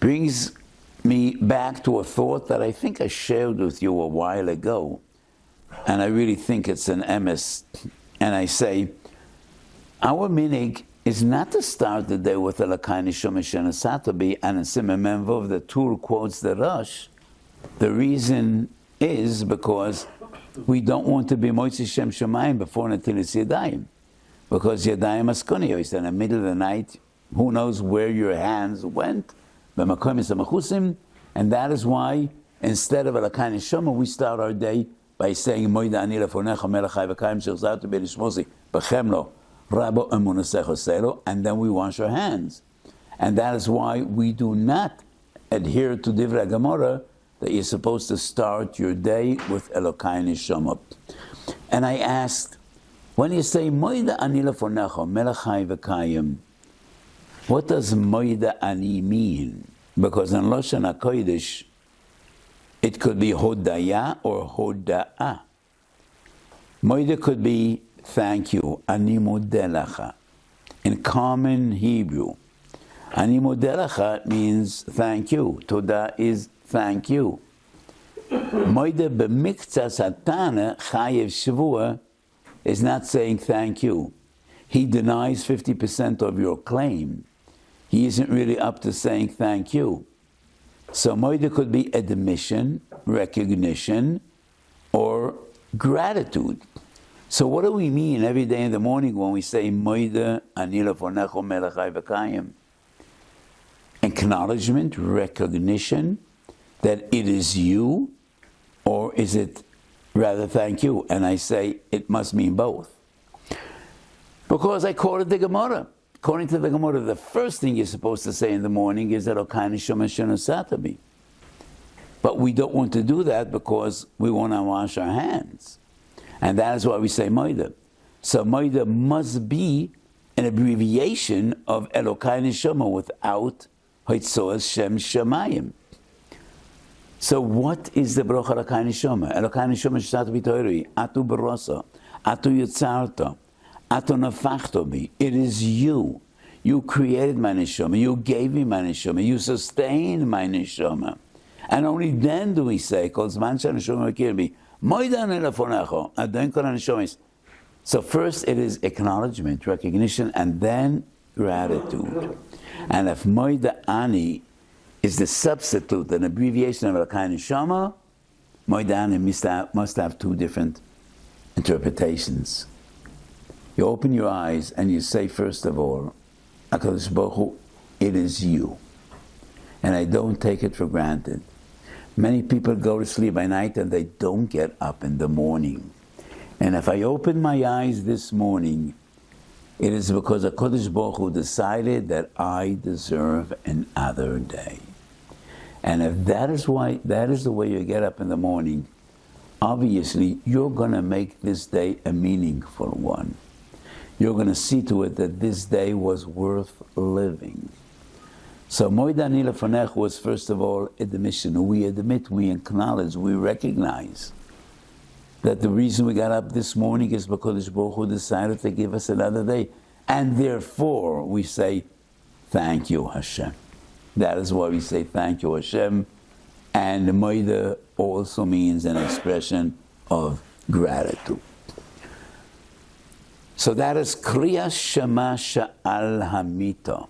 brings me back to a thought that I think I shared with you a while ago, and I really think it's an emes. And I say, our minig is not to start the day with Elokai Neshama Shenasatabi and a Siman Memvov. The Tur quotes the Rosh. The reason is because we don't want to be Moitzi Shem Shemayim before Natilas Yadayim. Because Yadayim Askoniyos, in the middle of the night, who knows where your hands went, and that is why, instead of Elokai Neshama, we start our day by saying, Moida Ani Lefonecha Melech Chai V'Kayim Shechzartu B'Nishmosi B'Chem Lo Rabo Emunasecho Selo, and then we wash our hands. And that is why we do not adhere to Divrei Gemara that you're supposed to start your day with Elokai Neshama. And I asked, when you say Moida Ani Lefonecha Melech Chai V'Kayim, what does Moida Ani mean? Because in Lashon HaKodesh, it could be Hodaya or Hoda'a. Moida could be thank you, Ani Modelacha. In common Hebrew, Ani Modelacha means thank you. Toda is thank you. Moida b'miktzas hatana chayev shavua is not saying thank you. He denies 50% of your claim. He isn't really up to saying thank you. So Moida could be admission, recognition, or gratitude. So what do we mean every day in the morning when we say Moida Ani Lefonecha Melech Chai V'Kayim? Acknowledgement, recognition that it is you, or is it rather thank you? And I say it must mean both. Because I quoted the Gemara. According to the Gemara, the first thing you're supposed to say in the morning is Elokai Neshama Shenasatabi. But we don't want to do that because we want to wash our hands. And that is why we say Moida. So Moida must be an abbreviation of Elokai Neshama without Hoitzoas Shem Shemayim. So what is the Baruch Elokai Neshama? Elokai Neshama Shenasatabi Toiri, Atu Barosa, Atu Yitzarta, Atu Nafachto Bi. It is you. You created my Neshama. You gave me my Neshama. You sustained my Neshama. And only then do we say, Kol Zman Sheneshama Kirbi, so first it is acknowledgement, recognition, and then gratitude. And if Moida Ani is the substitute, an abbreviation of Elokai Neshama, Moida Ani must have two different interpretations. You open your eyes and you say, first of all, HaKadosh Baruch Hu, it is you. And I don't take it for granted. Many people go to sleep by night and they don't get up in the morning. And if I open my eyes this morning, it is because HaKadosh Baruch Hu decided that I deserve another day. And if that is the way you get up in the morning, obviously you're going to make this day a meaningful one. You're going to see to it that this day was worth living. So Moida Ani Lefonecha was first of all admission. We admit, we acknowledge, we recognize that the reason we got up this morning is because Baruch Hu decided to give us another day. And therefore we say, thank you Hashem. That is why we say thank you Hashem. And Moida also means an expression of gratitude. So that is Kriya Shema Sha'al Hamita.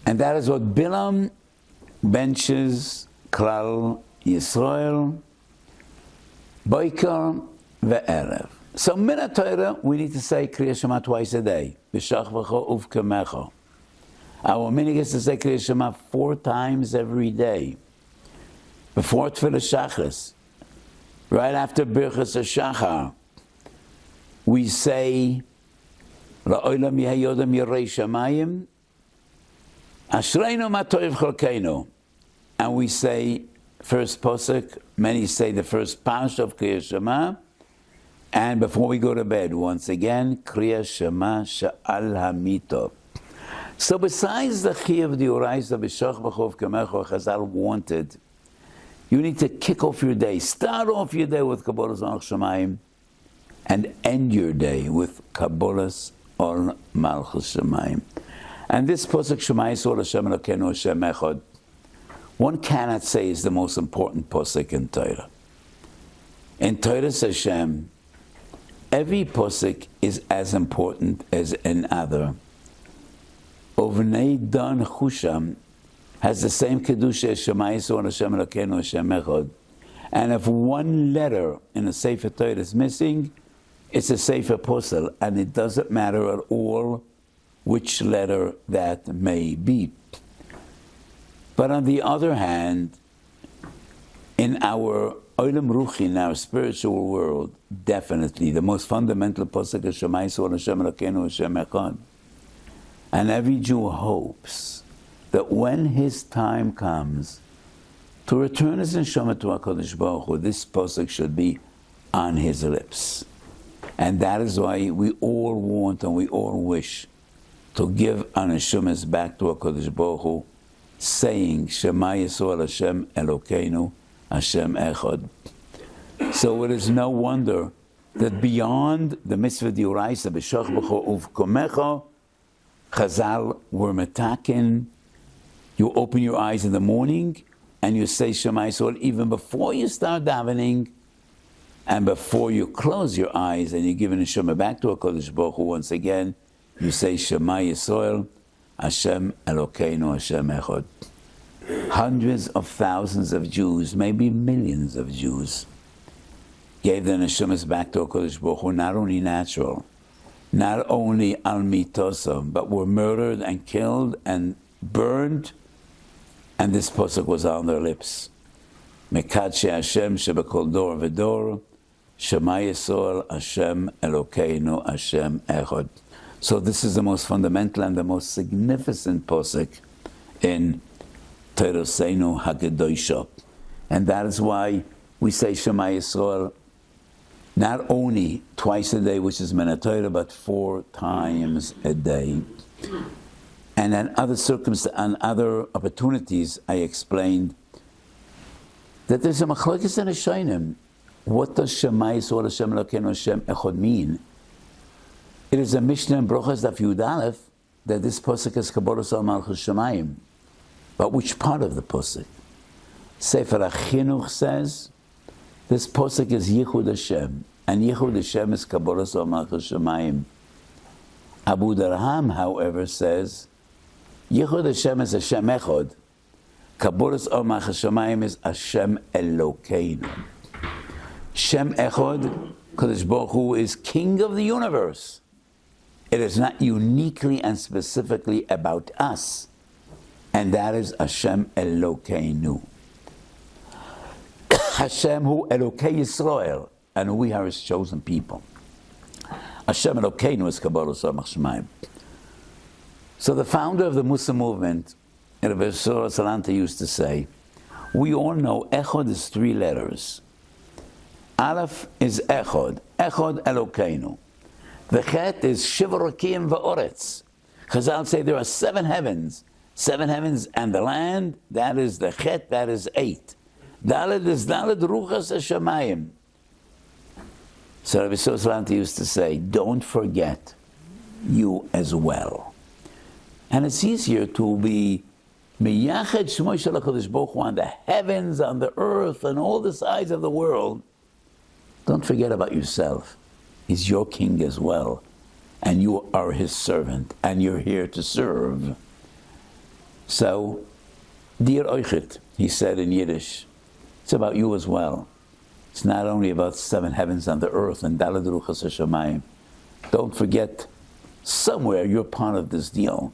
And that is what Bilam benches Klal Yisrael, Boikar ve'erev. So min HaTorah, we need to say Kriya Shema twice a day. B'shachvacha uvkamecha. Our minig is to say Kriya Shema 4 times every day. Before Tefillah Shachris, right after Birchas HaShachar, we say La'olam Yehayodam Yerei Shamayim, Ashreinu ma toiv chalkeinu. And we say first posuk, many say the first parsha of Kriya Shema, and before we go to bed, once again, Kriya Shema Sha'al Hamito. So besides the Chiyuv D'Oraisa B'Shach B'Chov Kamecho Chazal wanted, you need to kick off your day. Start off your day with Kabbalas Ol Shamayim, and end your day with Kabbalas Ol Malchus Shamayim. And this pasuk, Shema Yisrael Hashem Elokeinu Hashem Echad, one cannot say is the most important pasuk in Torah. In Torah's Hashem, every pasuk is as important as another. Ovnei Dan Chusham has the same kedusha as Shema Yisrael Hashem Elokeinu Hashem Echad. And if one letter in a Sefer Torah is missing, it's a Sefer Posel, and it doesn't matter at all which letter that may be. But on the other hand, in our Olam Ruchi, in our spiritual world, definitely the most fundamental pasuk is Shema Yisrael Hashem Elokeinu Hashem Echad. And every Jew hopes that when his time comes to return his neshama to HaKadosh Baruch Hu, this pasuk should be on his lips. And that is why we all want and we all wish to give our neshamas back to HaKadosh Baruch Hu, saying, Shema Yisrael Hashem Elokeinu Hashem Echad. So it is no wonder that beyond the mitzvah d'oraisa, b'shach b'cho uvkomecha, Chazal were metakin. You open your eyes in the morning and you say Shema Yisrael even before you start davening, and before you close your eyes and you give an neshama back to HaKadosh Baruch Hu once again, you say Shema Yisrael Hashem Elokeinu Hashem Echad. Hundreds of thousands of Jews, maybe millions of Jews, gave their neshamas back to HaKadosh Baruch Hu, not only natural, not only al mitosam, but were murdered and killed and burned, and this pasuk was on their lips. Mekadshei Hashem shebekol dor v'dor, Shema Yisrael Hashem Elokeinu Hashem Echad. So this is the most fundamental and the most significant pasuk in Torahseinu HaKadoshah. And that is why we say Shema Yisrael not only twice a day, which is Minat Torah, but 4 times a day. And on other circumstances, on other opportunities, I explained that there's a machlokes and a shaynim. What does Shema Yisrael Hashem Elokeinu Hashem Echad mean? It is a Mishnah in Brochas Daf Yud Aleph that this pasuk is Kabbalas al Malchus Shemayim. But which part of the pasuk? Sefer HaChinuch says this pasuk is Yichud Hashem, and Yichud Hashem is Kabbalas al Malchus Shemayim. Abu Darham, however, says Yichud Hashem is Hashem Echad. Kabbalas al Malchus Shemayim is Hashem Elokeinu. Shem Echad, Kadosh Baruch Hu is King of the universe. It is not uniquely and specifically about us, and that is Hashem Elokeinu. Hashem Hu Elokei Yisrael, and we are His chosen people. Hashem Elokeinu is Kabbalas al Malchus Shemayim. So the founder of the Muslim movement, Rabbi Salanta, used to say, we all know Echad is 3 letters. Aleph is Echad, Echad Elokeinu. The Chet is Shivarakim Va'oretz. Chazal say there are 7 heavens and the land, that is the Chet, that is 8. Daled is Daled Ruchas HaShamayim. So Rabbi Salanta used to say, don't forget you as well. And it's easier to be Miyached Shmoy Shel HaKadosh Baruch Hu on the heavens, on the earth, and all the sides of the world. Don't forget about yourself. He's your king as well. And you are his servant. And you're here to serve. So, Dir Oichet, he said in Yiddish, it's about you as well. It's not only about 7 heavens and the earth and Daled Ruchas HaShamayim. Don't forget, somewhere you're part of this deal.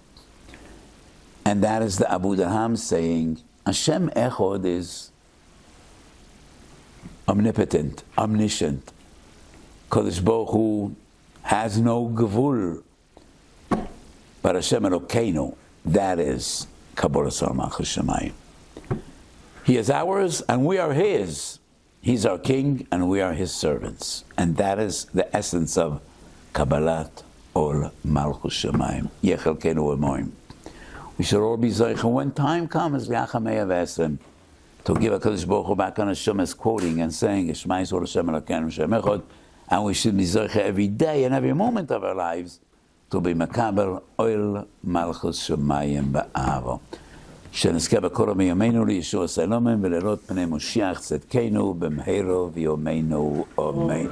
And that is the Abu Darham saying, Hashem Echad is omnipotent, omniscient. Kadosh Baruch Hu has no gevul. But Hashem Elokeinu, that is Kabbalas al Malchus Shemayim. He is ours and we are His. He's our King and we are His servants. And that is the essence of Kabbalat al Malchus Shemayim. Yechelkeinu Emoim. We should all be Zoicha when time comes, to give HaKadosh Baruch Hu back on Hashem as quoting and saying, Shema Yisrael Hashem Elokeinu Hashem Echad, and we should be Zoicha every day and every moment of our lives טובי מקבל אויל מלכוס שמיים באבו. שנזכה בכל מיומנו לישוע סלומן ולילות פני משיח צדקנו במהרו ויומנו אמן.